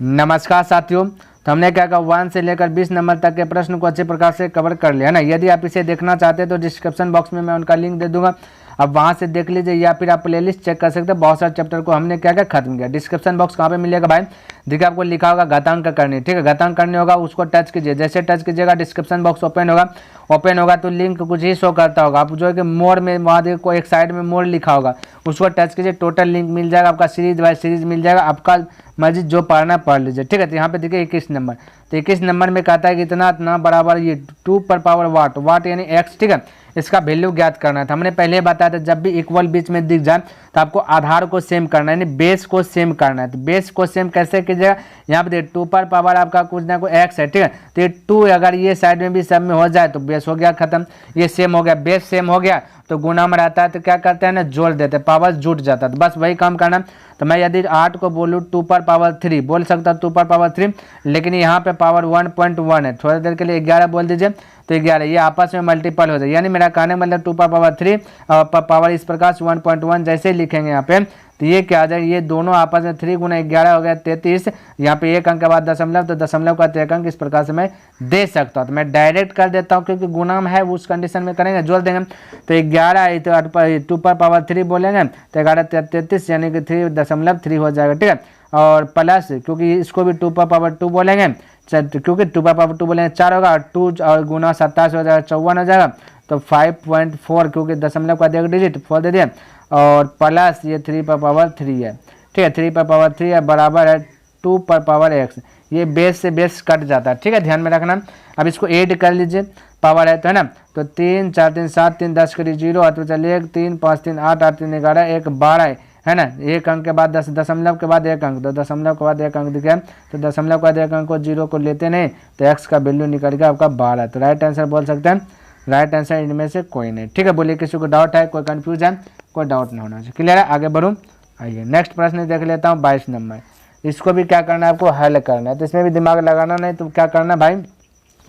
नमस्कार साथियों, तो हमने क्या कहा 1 से लेकर 20 नंबर तक के प्रश्न को अच्छे प्रकार से कवर कर लिया है ना। यदि आप इसे देखना चाहते हैं तो डिस्क्रिप्शन बॉक्स में मैं उनका लिंक दे दूंगा, अब वहां से देख लीजिए या फिर आप प्लेलिस्ट चेक कर सकते हैं। बहुत सारे चैप्टर को हमने क्या क्या खत्म किया। डिस्क्रिप्शन बॉक्स कहाँ पे मिलेगा भाई, देखिए आपको लिखा होगा घातांक करनी, ठीक है। घातांक करनी होगा, उसको टच कीजिए, जैसे टच कीजिएगा डिस्क्रिप्शन बॉक्स ओपन होगा तो लिंक कुछ ही शो करता होगा। आप जो है कि मोर में वहाँ देखो कोई एक साइड में मोर लिखा होगा, उसको टच कीजिए, टोटल लिंक मिल जाएगा, आपका सीरीज बाय सीरीज मिल जाएगा, आपका मर्जी जो पढ़ना पढ़ लीजिए, ठीक है। तो यहाँ पे देखिए 21 नंबर, तो 21 नंबर में कहता है कि इतना बराबर ये 2 पर पावर वाट यानी x, ठीक है। इसका वैल्यू ज्ञात करना था। हमने पहले बताया था जब भी इक्वल बीच में दिख जाए तो आपको आधार को सेम करना है, यानी बेस को सेम करना है। तो बेस को सेम कैसे कीजिएगा, यहाँ पे 2 पर पावर आपका कुछ ना कुछ x है, ठीक है। तो ये 2 अगर ये साइड में भी सब में हो जाए तो बेस हो गया खत्म, ये सेम हो गया, बेस सेम हो गया तो गुना में रहता है तो क्या करते हैं ना, जोड़ देते हैं, पावर जुट जाता है। तो बस वही काम करना। तो मैं यदि 8 को बोलूँ 2 पर पावर 3 बोल सकता हूँ, 2 पर पावर 3, लेकिन यहाँ पे पावर 1.1 है, थोड़ी देर के लिए 11 बोल दीजिए तो 11 ये आपस में मल्टीपल हो जाए, यानी मेरा कहने मतलब 2 पर पावर 3 और पावर इस प्रकार से 1.1 जैसे ही लिखेंगे यहाँ पे तो ये क्या आ जाए, ये दोनों आपस में 3 गुना 11 हो गया 33, यहाँ पे एक अंक के बाद दशमलव, तो दशमलव का 1 अंक इस प्रकार से मैं दे सकता हूँ। तो मैं डायरेक्ट कर देता हूँ क्योंकि गुना में है, उस कंडीशन में करेंगे, जोड़ देंगे तो 11 तो 2 पर पावर 3 बोलेंगे तो 11 33 यानी कि 3.3 हो जाएगा, ठीक है। और प्लस क्योंकि इसको भी 2 पर पावर 2 बोलेंगे, क्योंकि 2 पर पावर 2 बोलेंगे 4 होगा, और 2 और गुना 27 हो जाएगा 54 हो जाएगा, तो 5.4 क्योंकि दशमलव का 1 डिजिट 4 दे दिया, और प्लस ये 3 पर पावर 3 है, ठीक है। 3 पर पावर 3 है बराबर है 2 पर पावर x, ये बेस से बेस कट जाता है, ठीक है, ध्यान में रखना। अब इसको ऐड कर लीजिए, पावर है तो है ना, तो 3 4 3 7 3 10 करी 0 और तो चलिए 1 3 5 3 8 8 3 11 1 12 है ना, एक अंक के बाद 10 दशमलव के बाद 1 अंक, तो दशमलव के बाद 1 अंक दिखे तो दशमलव के बाद 1 अंक को 0 को लेते नहीं तो x का वैल्यू निकल गया आपका 12। तो राइट आंसर बोल सकते हैं, राइट आंसर इनमें से कोई नहीं, ठीक है। बोलिए किसी को डाउट है, कोई कंफ्यूज है, कोई डाउट नहीं होना चाहिए, क्लियर है। आगे बढ़ूँ, आइए नेक्स्ट प्रश्न देख लेता हूँ 22 नंबर। इसको भी क्या करना है, आपको हल करना है, तो इसमें भी दिमाग लगाना नहीं तो क्या करना भाई,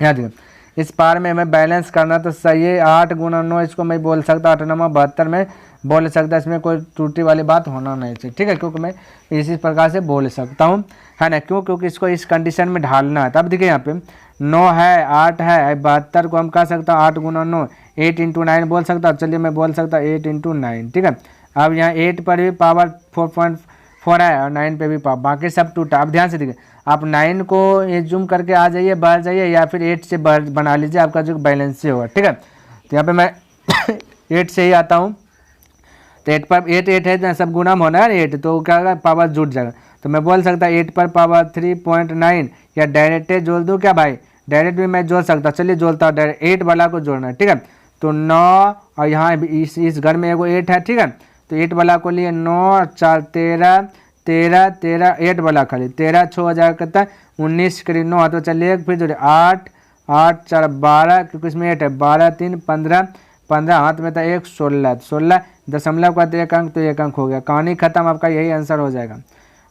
यहाँ देखिए इस पार में हमें बैलेंस करना तो सही है, 8 गुना 9 इसको मैं बोल सकता हूँ 8 9 72 में बोल सकता, इसमें कोई त्रुटि वाली बात होना नहीं चाहिए, ठीक है, क्योंकि मैं इसी प्रकार से बोल सकता हूँ, है ना। क्यों, क्योंकि इसको इस कंडीशन में ढालना है। तब देखिए यहाँ पे 9 है 8 है 72 को हम कह सकता हूँ 8 गुना 9 8 × 9 बोल सकता हूँ, चलिए मैं बोल सकता हूँ 8 × 9, ठीक है। अब यहाँ 8 पर भी पावर 4.4 है और 9 पे भी पावर, बाकी सब टूटा। अब ध्यान से देखिए, आप 9 को ये जूम करके आ जाइए, बाहर जाइए, या फिर 8 से बना लीजिए, आपका जो बैलेंस से होगा, ठीक है। तो यहाँ पे मैं 8 से ही आता हूँ, तो 8 पर 8 है सब गुना में होना है 8, तो क्या होगा पावर जुट जाएगा। तो मैं बोल सकता 8 पर पावर 3.9, या डायरेक्ट जोड़ दूँ क्या भाई, डायरेक्ट भी मैं जोड़ सकता, चलिए जोड़ता हूँ, डायरेक्ट 8 वाला को जोड़ना है, ठीक है। तो 9 और यहाँ इस घर में एगो 8 है, ठीक है, तो 8 वाला को लिए 9 4 13 13 13 8 वाला खाली 13 6 हो जाएगा, कितना 19 करीब 9, तो चलिए फिर जोड़िए 8 8 4 12, क्योंकि इसमें 8 है, 12 3 15 15 हाथ में था 1 16 16 दशमलव का 1 अंक, तो 1 अंक हो गया, कहानी खत्म, आपका यही आंसर हो जाएगा,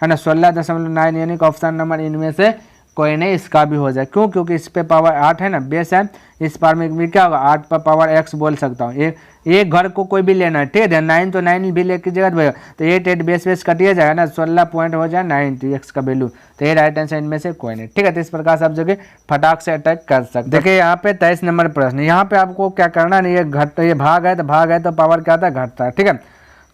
है ना। 16.9 यानी कि ऑप्शन नंबर इनमें से कोई नहीं, इसका भी हो जाए। क्यों, क्योंकि इस पे पावर 8 है ना, बेस है, इस पार में भी क्या होगा 8 पर पावर x बोल सकता हूँ। एक घर को कोई भी लेना है, ठीक है, 9 तो 9 भी लेके जगह तो 8 बेस कटिए जाएगा ना, 16 पॉइंट हो जाए 9 तो x का वैल्यू, तो ये राइट आंसर इनमें से कोई नहीं, ठीक है। तो इस प्रकार से आप जगह फटाक से अटैक कर सकते। देखिए यहाँ पे 23 नंबर प्रश्न, यहाँ पे आपको क्या करना है, ये भाग है तो पावर क्या आता है घटता है, ठीक है।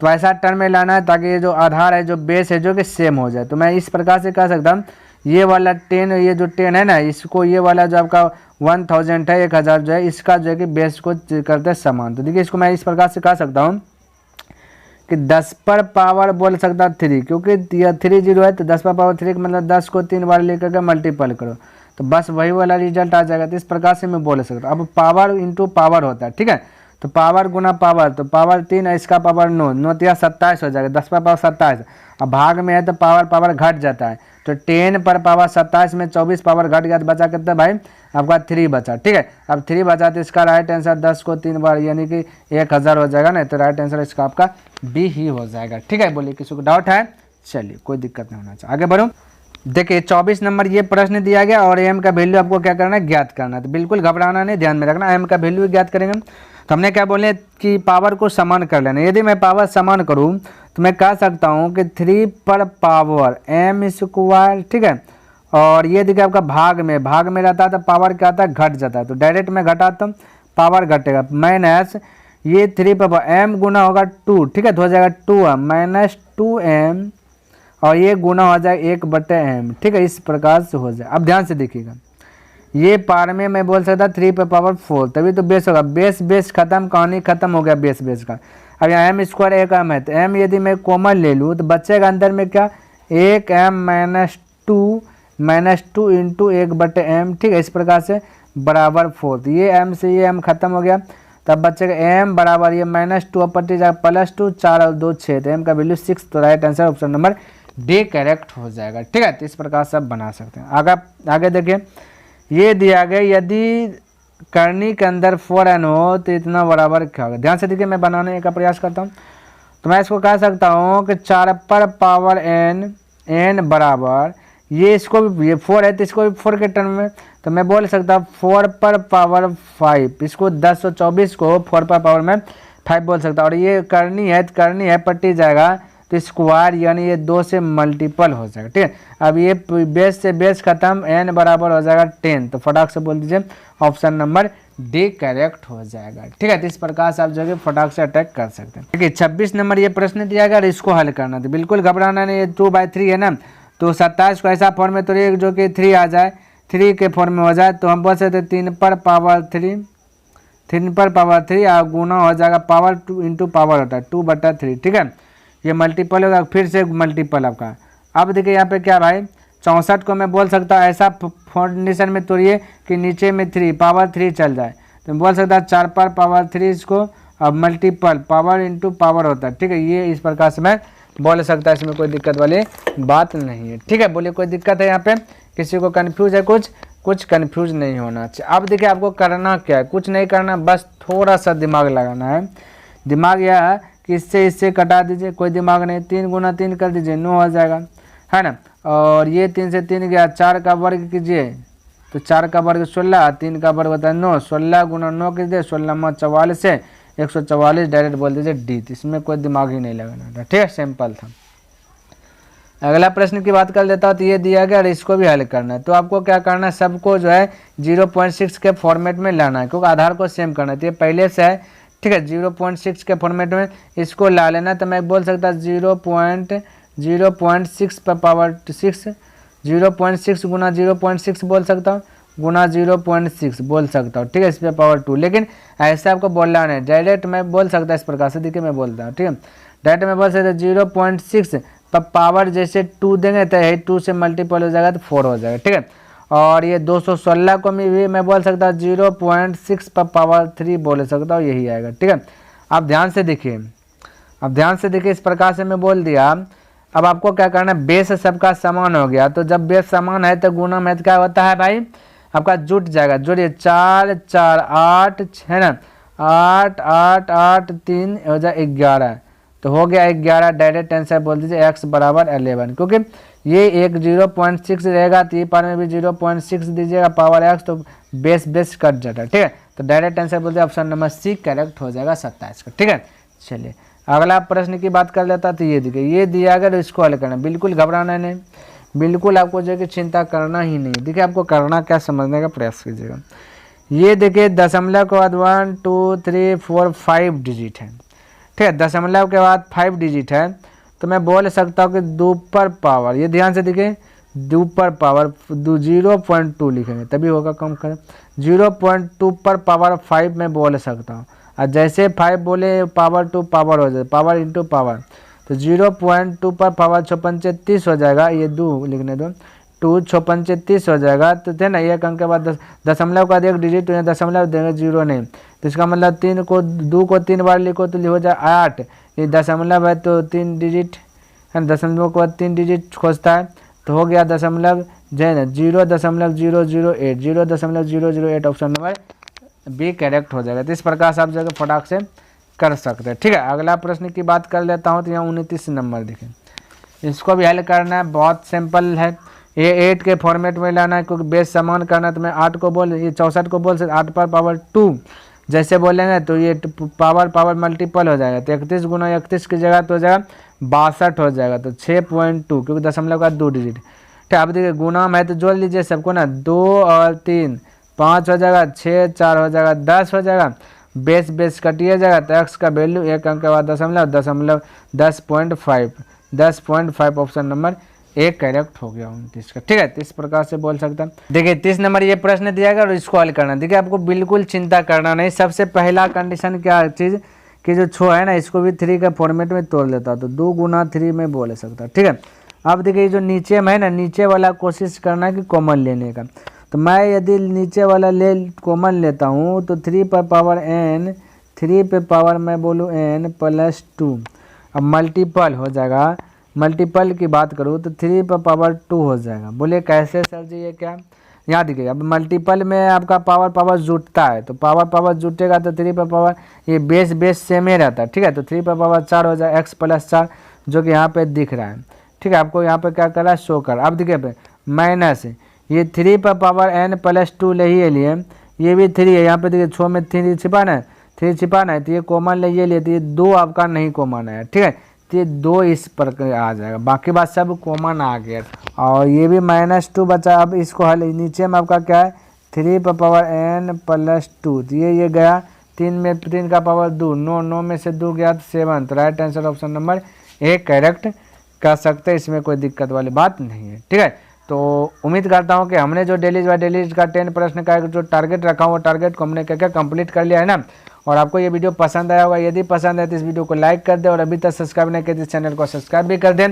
तो ऐसा टर्म में लाना है ताकि ये जो आधार है जो बेस है जो कि सेम हो जाए। तो मैं इस प्रकार से कह सकता हूँ, ये वाला 10 ये जो 10 है ना, इसको ये वाला जो आपका 1000 है 1000 जो है, इसका जो है कि बेस को करते समान। तो देखिए इसको मैं इस प्रकार से कह सकता हूँ कि 10 पर पावर बोल सकता 3, क्योंकि 3 0 है तो 10 पर पावर 3 मतलब 10 को 3 बार लेकर के मल्टीपल करो तो बस वही वाला रिजल्ट आ जाएगा। तो इस प्रकार से मैं बोल सकता हूँ। अब पावर इंटू पावर होता है, ठीक है, तो पावर गुना पावर, तो पावर 3 है, इसका पावर 9 9 3 27 हो जाएगा, 10 पर पावर 27। अब भाग में है तो पावर घट जाता है, तो 10 पर पावर 27 में 24 पावर घट गया तो बचा कितना भाई, आपका 3 बचा, ठीक है। अब 3 बचा तो इसका राइट आंसर 10 को 3 बार यानी कि 1000 हो जाएगा ना, तो राइट आंसर इसका आपका बी ही हो जाएगा, ठीक है। बोलिए किसी को डाउट है, चलिए कोई दिक्कत नहीं होना चाहिए, आगे बढ़ूँ। देखिए 24 नंबर ये प्रश्न दिया गया और एम का वैल्यू आपको क्या करना है, ज्ञात करना है। तो बिल्कुल घबराना नहीं, ध्यान में रखना, एम का वैल्यू ज्ञात करेंगे। तो हमने क्या बोले कि पावर को समान कर लेना। यदि मैं पावर समान करूँ तो तो मैं कह सकता हूँ कि 3 पर पावर m स्क्वायर, ठीक है। और ये देखिए आपका भाग में रहता है तो पावर क्या आता है, घट जाता है, तो डायरेक्ट में घटाता हूँ पावर घटेगा, माइनस ये 3 पर m गुना होगा 2, ठीक है, तो हो जाएगा 2m माइनस 2m और ये गुना हो जाएगा 1/m, ठीक है, इस प्रकार से हो जाए। अब ध्यान से देखिएगा, ये पार में मैं बोल सकता 3 पर पावर 4, तभी तो बेस होगा, बेस खत्म, कहानी खत्म हो गया बेस का। अब यहाँ m स्क्वायर एक m है, तो m यदि मैं कॉमन ले लूँ तो बचेगा अंदर में क्या, 1m minus two into 1/m, ठीक है, इस प्रकार से बराबर 4। तो ये m से ये m खत्म हो गया, तब बचेगा m बराबर ये -2 पट्टी जाएगा +2, 4 और 2 6, तो m का वैल्यू 6, तो right answer option number D correct हो जाएगा, ठीक है। तो इस प्रकार से आप बना सकते हैं। आगे देखिए, ये दिया गया यदि करनी के अंदर 4n हो तो इतना बराबर क्या होगा। ध्यान से देखिए, मैं बनाने का प्रयास करता हूँ, तो मैं इसको कह सकता हूँ कि 4 पर पावर n बराबर, ये इसको भी, ये 4 है तो इसको भी 4 के टर्म में, तो मैं बोल सकता हूँ 4 पर पावर 5, इसको 1024 को 4 पर पावर में 5 बोल सकता हूँ। और ये करनी है पट्टी जाएगा तो स्क्वायर, यानी ये 2 से मल्टीपल हो जाएगा, ठीक है। अब ये बेस से बेस खत्म, n बराबर हो जाएगा 10, तो फटाक से बोल दीजिए ऑप्शन नंबर डी करेक्ट हो जाएगा, ठीक है। तो इस प्रकार से आप जो है फटाक से अटैक कर सकते हैं। ठीक है, 26 नंबर ये प्रश्न दिया गया और इसको हल करना, तो बिल्कुल घबराना नहीं, 2/3 है ना, तो 27 को ऐसा फॉर्म में तोड़िए जो कि 3 आ जाए, 3 के फॉर्म में हो जाए, तो हम बोल सकते 3 पर पावर 3 और गुना हो जाएगा पावर 2 इंटू पावर होता है 2/3, ठीक है। ये मल्टीपल होगा, फिर से मल्टीपल आपका। अब देखिए यहाँ पे क्या भाई, 64 को मैं बोल सकता हूँ ऐसा फॉर्मेशन में तोड़िए कि नीचे में 3 पावर 3 चल जाए, तो मैं बोल सकता हूँ 4 पर पावर 3 इसको, अब मल्टीपल पावर इंटू पावर होता है, ठीक है। ये इस प्रकार से मैं बोल सकता है, इसमें कोई दिक्कत वाली बात नहीं है, ठीक है। बोलिए कोई दिक्कत है यहाँ पे, किसी को कन्फ्यूज है, कुछ कन्फ्यूज नहीं होना चाहिए। अब देखिए आपको करना क्या है, कुछ नहीं करना, बस थोड़ा सा दिमाग लगाना है। दिमाग यह है कि इससे कटा दीजिए, कोई दिमाग नहीं, 3 गुना 3 कर दीजिए, 9 हो जाएगा, है ना। और ये 3 से 3 गया, 4 का वर्ग कीजिए तो 4 का वर्ग 16, 3 का वर्ग होता है 9, 16 गुना 9 कीजिए, 16 44 से 144, डायरेक्ट बोल दीजिए डी, इसमें कोई दिमाग ही नहीं लगाना था, ठीक है, सिंपल था। अगला प्रश्न की बात कर लेता हूँ, तो ये दिया गया और इसको भी हल करना है। तो आपको क्या करना है, सबको जो है 0.6 के फॉर्मेट में लाना है, क्योंकि आधार को सेम करना है, तो ये पहले से है, ठीक है, 0.6 के फॉर्मेट में इसको ला लेना। तो मैं बोल सकता 0.6 पर पावर 6, 0.6 गुना 0.6 बोल सकता हूँ, गुना 0.6 बोल सकता हूँ, ठीक है, इस पर पावर 2। लेकिन ऐसा आपको बोलना नहीं, डायरेक्ट मैं बोल सकता इस प्रकार से, देखिए मैं बोलता हूँ, ठीक है, डायरेक्ट मैं बोल सकता 0.6 पर पावर जैसे 2 देंगे तो यही 2 से मल्टीपल हो जाएगा तो 4 हो जाएगा, ठीक है। और ये 216 को भी मैं बोल सकता हूँ 0.6 पर पावर 3 बोल सकता हूँ, यही आएगा, ठीक है। अब ध्यान से देखिए, इस प्रकार से मैं बोल दिया। अब आपको क्या करना है, बेस सबका समान हो गया, तो जब बेस समान है तो गुना में क्या होता है भाई, आपका जुट जाएगा, जोड़िए 4 4 8 है ना, 8 8 8 3 हो जाए 11, तो हो गया 11, डायरेक्ट आंसर बोल दीजिए x बराबर 11, क्योंकि ये एक 0.6 रहेगा तो ये पार में भी 0.6 दीजिएगा पावर x, तो बेस कट जाता है, ठीक है। तो डायरेक्ट आंसर बोल दीजिए ऑप्शन नंबर सी करेक्ट हो जाएगा 27 का, ठीक है। चलिए अगला प्रश्न की बात कर लेता, तो ये देखिए, ये दिया अगर इसको हल करना, बिल्कुल घबराना नहीं, बिल्कुल आपको जो है कि चिंता करना ही नहीं। देखिए आपको करना क्या, समझने का प्रयास कीजिएगा। ये देखिए दशमलव के बाद 1 2 3 4 5 डिजिट है, ठीक है, दशमलव के बाद 5 डिजिट है, तो मैं बोल सकता हूँ कि 2 पर पावर, ये ध्यान से देखिए 2 पर पावर 0.2 लिखेंगे तभी होगा, कम करें 0.2 पर पावर 5 में बोल सकता हूँ। और जैसे 5 बोले पावर 2 पावर हो जाए, पावर इंटू पावर, तो 0.2 पर पावर 6 हो जाएगा, ये 2 लिखने दो, 2 6 हो जाएगा, तो थे ना, एक अंक के बाद दशमलव का 1 डिजिट, तो यहाँ दशमलव देंगे 0 नहीं, तो इसका मतलब 2 को 3 बार लिखो तो हो जाए 8, ये दशमलव है तो 3 डिजिट है, दशमलव के बाद 3 डिजिट खोजता है, तो हो गया दशमलव जो है ना 0.008, 0.008, ऑप्शन नंबर बी करेक्ट हो जाएगा। तो इस प्रकार से आप जगह फटाक से कर सकते हैं, ठीक है। अगला प्रश्न की बात कर लेता हूँ, तो यहाँ 29 नंबर देखें, इसको भी हल करना है, बहुत सिंपल है, ये 8 के फॉर्मेट में लाना है, क्योंकि बेस समान करना है, तो मैं 8 को बोल, ये 64 को बोल सकते 8 पर पावर 2 जैसे बोलेंगे तो ये पावर मल्टीपल हो जाएगा, तो 31 गुना 31 की जगह तो हो जाएगा 62 हो जाएगा, तो 6.2 क्योंकि दशमलव का 2 डिजिट। ठीक, अब देखिए गुना में तो जोड़ लीजिए सबको ना, 2 और 3 5 हो जाएगा, 6 4 हो जाएगा, 10 हो जाएगा, बेस बेस कटिए जाएगा, तो एक्स का वैल्यू एक अंक के बाद दशमलव दशमलव 10.5 ऑप्शन नंबर एक करेक्ट हो गया 29 का। ठीक है, तो इस प्रकार से बोल सकता है। देखिए 30 नंबर ये प्रश्न दिया गया और इसको हल करना। देखिए आपको बिल्कुल चिंता करना नहीं। सबसे पहला कंडीशन क्या चीज़ कि जो छो है ना इसको भी 3 का फॉर्मेट में तोड़ लेता, तो 2 गुना 3 में बोल सकता। ठीक है, अब देखिए जो नीचे में है ना, नीचे वाला कोशिश करना है कि कॉमन लेने का। तो मैं यदि नीचे वाला कॉमन लेता हूँ तो 3 पर पावर n, 3 पे पावर मैं बोलूँ n प्लस 2, अब मल्टीपल हो जाएगा। मल्टीपल की बात करूँ तो 3 पर पावर 2 हो जाएगा। बोले कैसे सर जी ये क्या? यहाँ देखिए अब मल्टीपल में आपका पावर जुटता है, तो पावर जुटेगा तो 3 पर पावर ये बेस सेम ही रहता है। ठीक है, तो 3 पर पावर 4 हो जाए x प्लस 4 जो कि यहाँ पे दिख रहा है। ठीक है, आपको यहाँ पे क्या कर रहा है शो कर। अब देखिए पे माइनस ये 3 पर पावर n प्लस 2 ले ही लिए, ये भी 3 है। यहाँ पे देखिए 6 में 3 छिपाना है, 3 छिपाना है, तो ये कॉमन ले ये लिए, तो ये 2 आपका नहीं कॉमन है। ठीक है, तो ये 2 इस पर आ जाएगा, बाकी बात सब कॉमन आ गया। और ये भी -2 बचा। अब इसको हल नीचे में आपका क्या है 3 पर पावर n प्लस 2, तो ये गया 3 में 3 का पावर 2, 9 में से 2 गया तो 7, तो राइट आंसर ऑप्शन नंबर एक करेक्ट कर सकते हैं, इसमें कोई दिक्कत वाली बात नहीं है। ठीक है, तो उम्मीद करता हूं कि हमने जो डेलीज बाय डेलीज का 10 प्रश्न का जो टारगेट रखा हुआ टारगेट को हमने क्या कंप्लीट कर लिया है ना, और आपको ये वीडियो पसंद आया होगा। यदि पसंद है तो इस वीडियो को लाइक कर दें, और अभी तक सब्सक्राइब नहीं किया तो इस चैनल को सब्सक्राइब भी कर दें,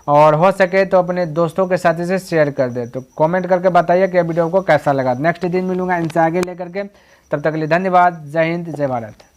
और हो सके तो अपने दोस्तों के साथ इसे शेयर कर दें। तो कमेंट करके बताइए कि वीडियो को कैसा लगा। नेक्स्ट दिन मिलूंगा इनसे आगे लेकर के, तब तक के लिए धन्यवाद। जय हिंद, जय भारत।